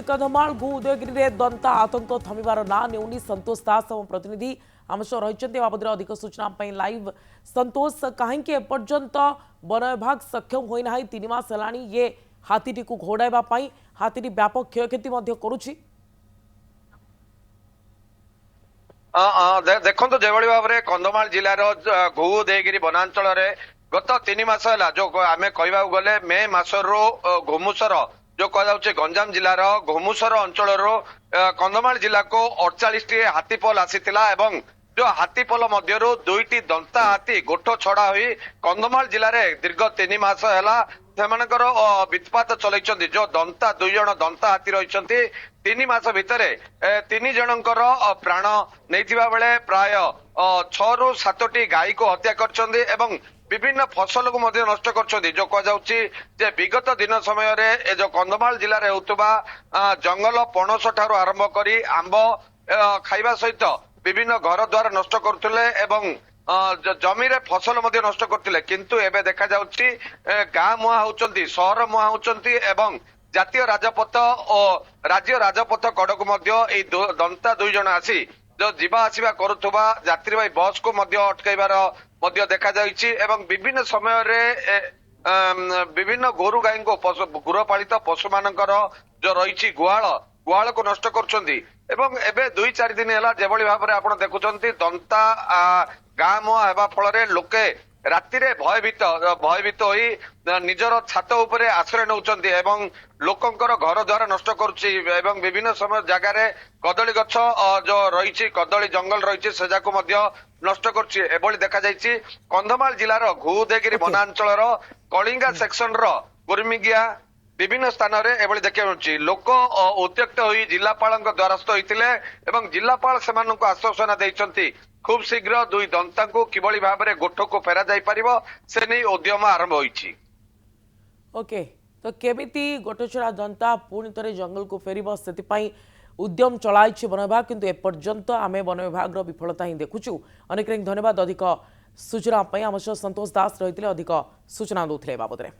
कंधमाल गो उदयगिरी रे दंता आतंक थमिबार ना नेउनी संतोष दास हम प्रतिनिधि आम सह रही बाबद अधिक सूचना लाइव संतोष कहीं एपर्यंत वन विभाग सक्षम होना 3 मास है ये हाथी को घोड़ाइबा हाथी व्यापक क्षयक्षति करुछि। देखो जो भाव में कंधमाल जिलार घो उदयगिरी वनांचल गत 3 मास है जो आम कह गले मे मसर घुमुसर जो कह गंजाम जिलार घुमुसर अंचल कंधमाल जिला को 48 हाथीपल आसीथिला एवं जो हाथीपल मध्य 2टी दंता हाथी गोठ छड़ा हुई कंधमाल जिले में दीर्घ 3 मास है वित्पात चलती जो दंता 2 जन दंता हाथी रही 3 मास भितर 3 जनकर प्राण नहीं बेले प्राय 6 ରୁ 7टी गाई को हत्या कर विभिन्न फसल को नष्ट कर जो कह विगत दिन समय जो कंधमाल जिले में होता जंगल पणस ठारू आरंभ कर आंब खाइबा सहित विभिन्न घर द्वार नष्ट करते जमी रे फसल नष्ट करते किंतु एबे देखा जाउछि गाँ मुहां होउचंती शहर मुहां होउचंती एवं जातीय राजपथ और राज्य राजपथ कड़क दंता 2 जन आसी जो जीवा आसवा करुवा यात्रीवाही बस को अटकाइबार देखा जाइछि एवं विभिन्न समय रे विभिन्न गोरु गाई को गृहपालित पशु मानकर जो रही गुहाल को नष्ट करुछंती एवं एबे 2-4 दिन है जेभली भाव में आप देखुंत दंता गाँ मुहां हेबा फल लोके राति भयभीत होई निजर छात उपरे आश्रय नौचंती एवं लोकंकर घर द्वार नष्ट करुछि एवं विभिन्न समय जगार कदली गछ जो रही कदली जंगल रही से जाको नष्ट करुछि एभली देखा जाइछि कंधमाल जिलार घो उदयगिरी वनांचल कलिंगा सेक्शन गुरमिगिया विभिन्न स्थान में एभली देखा मिलुछि लोक उत्त्यक्त होई जिलापाल द्वारस्थ होइतिले एवं जिलापाल सेमानंकु आश्वासन दैछंती खूब शीघ्र 2 दंता को किभली भाव में गोठ को फेरा जाई परिबो से नहीं उद्यम आरंभ होइछि। ओके तो केमिति गोटछड़ा दंता पुणी थे जंगल को फेरिबो सेतिपाई उद्यम चलाइछि वन विभाग किंतु एपर्यंत आमे वन विभाग विफलता ही देखुछु। अनेक धन्यवाद अधिक सूचना आम सह संतोष दास रही अधिक सूचना दौले बाबद।